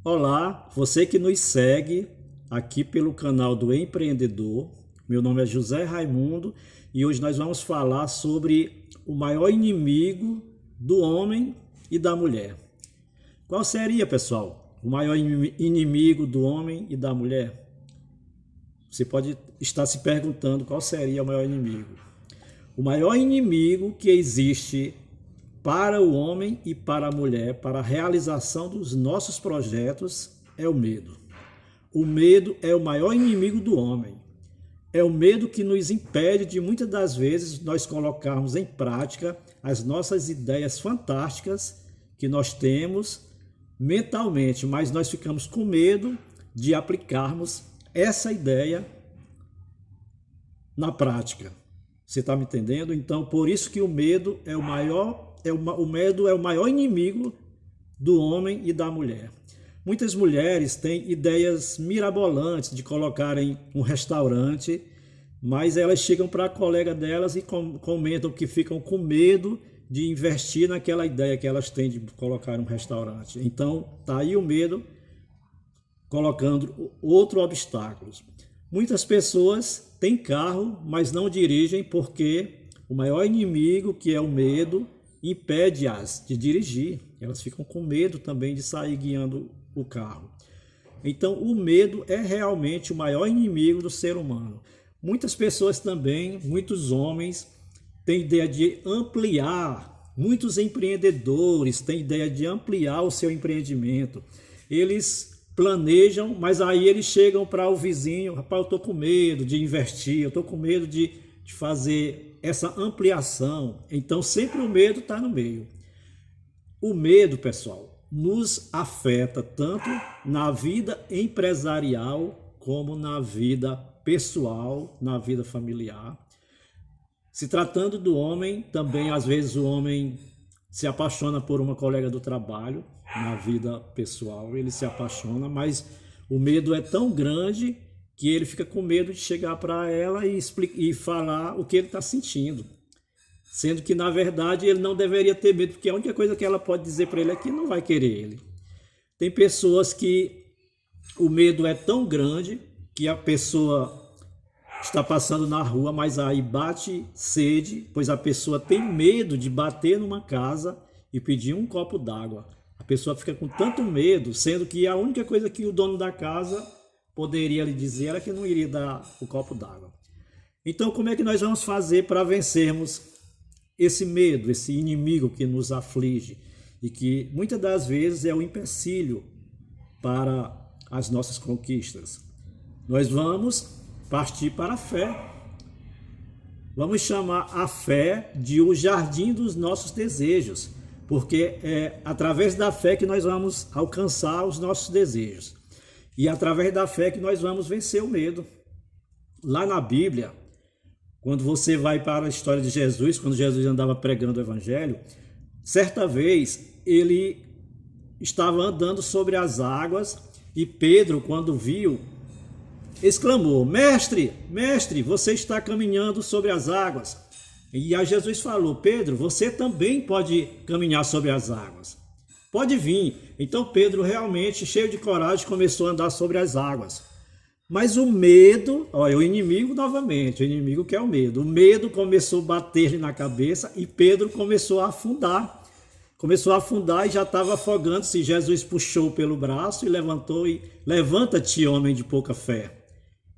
Olá, você que nos segue aqui pelo canal do Empreendedor. Meu nome é José Raimundo e hoje nós vamos falar sobre o maior inimigo do homem e da mulher. Qual seria, pessoal, o maior inimigo do homem e da mulher? Você pode estar se perguntando qual seria o maior inimigo. O maior inimigo que existe para o homem e para a mulher, para a realização dos nossos projetos, é o medo. O medo é o maior inimigo do homem. É o medo que nos impede de, muitas das vezes, nós colocarmos em prática as nossas ideias fantásticas que nós temos mentalmente, mas nós ficamos com medo de aplicarmos essa ideia na prática. Você está me entendendo? Então, por isso que o medo é o maior inimigo do homem e da mulher. Muitas mulheres têm ideias mirabolantes de colocarem um restaurante, mas elas chegam para a colega delas e comentam que ficam com medo de investir naquela ideia que elas têm de colocar um restaurante. Então, está aí o medo colocando outro obstáculo. Muitas pessoas têm carro, mas não dirigem porque o maior inimigo, que é o medo, impede-as de dirigir. Elas ficam com medo também de sair guiando o carro. Então, o medo é realmente o maior inimigo do ser humano. Muitas pessoas também, muitos homens, têm ideia de ampliar, muitos empreendedores têm ideia de ampliar o seu empreendimento. Eles planejam, mas aí eles chegam para o vizinho: rapaz, eu estou com medo de investir, eu estou com medo de fazer essa ampliação. Então sempre o medo está no meio. O medo, pessoal, nos afeta tanto na vida empresarial como na vida pessoal, na vida familiar. Se tratando do homem, também às vezes o homem se apaixona por uma colega do trabalho. Na vida pessoal ele se apaixona, mas o medo é tão grande que ele fica com medo de chegar para ela e falar o que ele está sentindo. Sendo que, na verdade, ele não deveria ter medo, porque a única coisa que ela pode dizer para ele é que não vai querer ele. Tem pessoas que o medo é tão grande que a pessoa está passando na rua, mas aí bate sede, pois a pessoa tem medo de bater numa casa e pedir um copo d'água. A pessoa fica com tanto medo, sendo que a única coisa que o dono da casa poderia lhe dizer era que não iria dar o copo d'água. Então, como é que nós vamos fazer para vencermos esse medo, esse inimigo que nos aflige e que muitas das vezes é o empecilho para as nossas conquistas? Nós vamos partir para a fé. Vamos chamar a fé de o jardim dos nossos desejos, porque é através da fé que nós vamos alcançar os nossos desejos. E é através da fé que nós vamos vencer o medo. Lá na Bíblia, quando você vai para a história de Jesus, quando Jesus andava pregando o Evangelho, certa vez ele estava andando sobre as águas e Pedro, quando viu, exclamou: Mestre, mestre, você está caminhando sobre as águas. E aí Jesus falou: Pedro, você também pode caminhar sobre as águas. Pode vir. Então Pedro, realmente cheio de coragem, começou a andar sobre as águas. Mas o medo, olha, o inimigo novamente, o inimigo que é o medo. O medo começou a bater-lhe na cabeça e Pedro começou a afundar. Começou a afundar e já estava afogando-se. Jesus puxou pelo braço e levantou e: levanta-te, homem de pouca fé.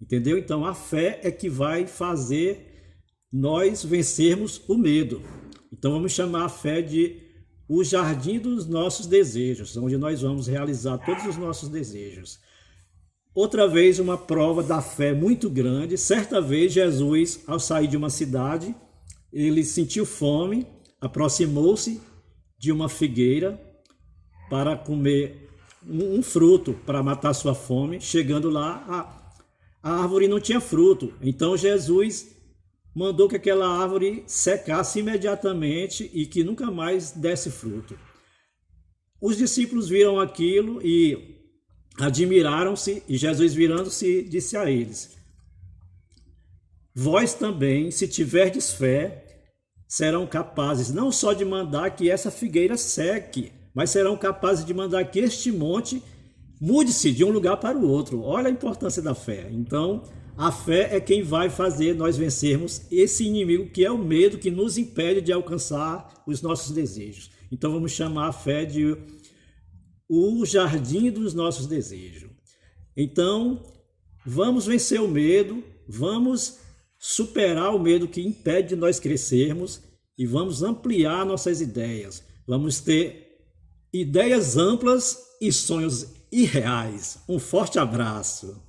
Entendeu? Então a fé é que vai fazer nós vencermos o medo. Então vamos chamar a fé de o jardim dos nossos desejos, onde nós vamos realizar todos os nossos desejos. Outra vez, uma prova da fé muito grande. Certa vez, Jesus, ao sair de uma cidade, ele sentiu fome, aproximou-se de uma figueira para comer um fruto, para matar sua fome. Chegando lá, a árvore não tinha fruto. Então Jesus mandou que aquela árvore secasse imediatamente e que nunca mais desse fruto. Os discípulos viram aquilo e admiraram-se, e Jesus, virando-se, disse a eles: vós também, se tiverdes fé, serão capazes não só de mandar que essa figueira seque, mas serão capazes de mandar que este monte mude-se de um lugar para o outro. Olha a importância da fé. Então, a fé é quem vai fazer nós vencermos esse inimigo que é o medo que nos impede de alcançar os nossos desejos. Então, vamos chamar a fé de o jardim dos nossos desejos. Então, vamos vencer o medo, vamos superar o medo que impede de nós crescermos e vamos ampliar nossas ideias. Vamos ter ideias amplas e sonhos irreais. Um forte abraço.